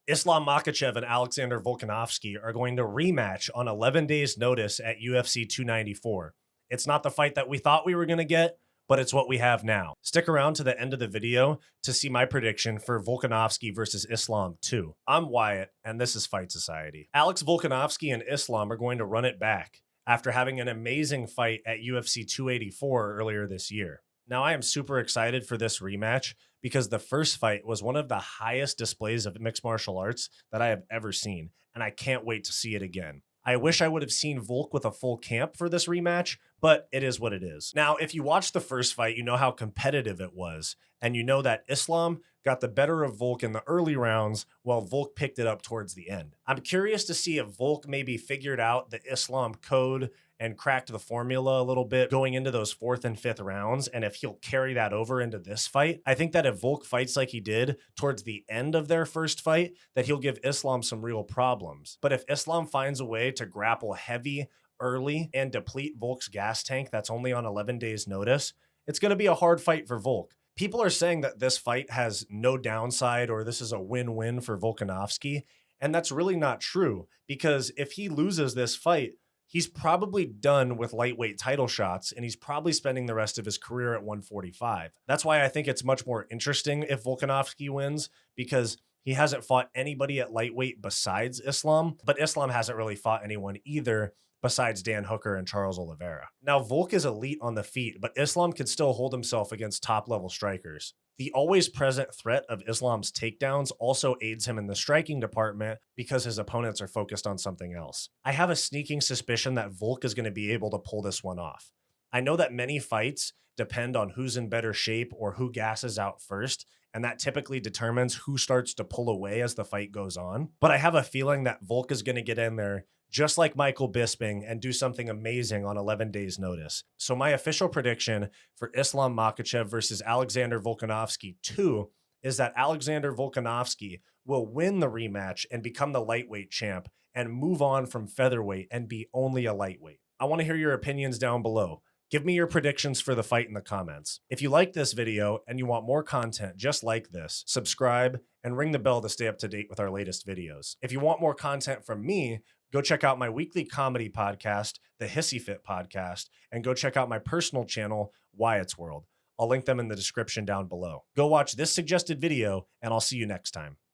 Islam Makhachev and Alexander Volkanovski are going to rematch on 11 days' notice at UFC 294. It's not the fight that we thought we were going to get, but it's what we have now. Stick around to the end of the video to see my prediction for Volkanovski versus Islam 2. I'm Wyatt, and this is Fight Society. Alex Volkanovski and Islam are going to run it back after having an amazing fight at UFC 284 earlier this year. Now, I am super excited for this rematch because the first fight was one of the highest displays of mixed martial arts that I have ever seen, and I can't wait to see it again. I wish I would have seen Volk with a full camp for this rematch, but it is what it is. Now, if you watched the first fight, you know how competitive it was, and you know that Islam got the better of Volk in the early rounds while Volk picked it up towards the end. I'm curious to see if Volk maybe figured out the Islam code and cracked the formula a little bit going into those fourth and fifth rounds, and if he'll carry that over into this fight. I think that if Volk fights like he did towards the end of their first fight, that he'll give Islam some real problems. But if Islam finds a way to grapple heavy early and deplete Volk's gas tank that's only on 11 days notice, it's going to be a hard fight for Volk. People are saying that this fight has no downside or this is a win-win for Volkanovski, and that's really not true, because if he loses this fight, he's probably done with lightweight title shots, and he's probably spending the rest of his career at 145. That's why I think it's much more interesting if Volkanovski wins, because he hasn't fought anybody at lightweight besides Islam, but Islam hasn't really fought anyone either besides Dan Hooker and Charles Oliveira. Now, Volk is elite on the feet, but Islam can still hold himself against top-level strikers. The always present threat of Islam's takedowns also aids him in the striking department because his opponents are focused on something else. I have a sneaking suspicion that Volk is going to be able to pull this one off. I know that many fights depend on who's in better shape or who gasses out first, and that typically determines who starts to pull away as the fight goes on. But I have a feeling that Volk is going to get in there just like Michael Bisping and do something amazing on 11 days notice. So my official prediction for Islam Makhachev versus Alexander Volkanovski 2 is that Alexander Volkanovski will win the rematch and become the lightweight champ and move on from featherweight and be only a lightweight. I want to hear your opinions down below. Give me your predictions for the fight in the comments. If you like this video and you want more content just like this, subscribe and ring the bell to stay up to date with our latest videos. If you want more content from me, go check out my weekly comedy podcast, the Hissyfit podcast, and go check out my personal channel, Wyatt's World. I'll link them in the description down below. Go watch this suggested video, and I'll see you next time.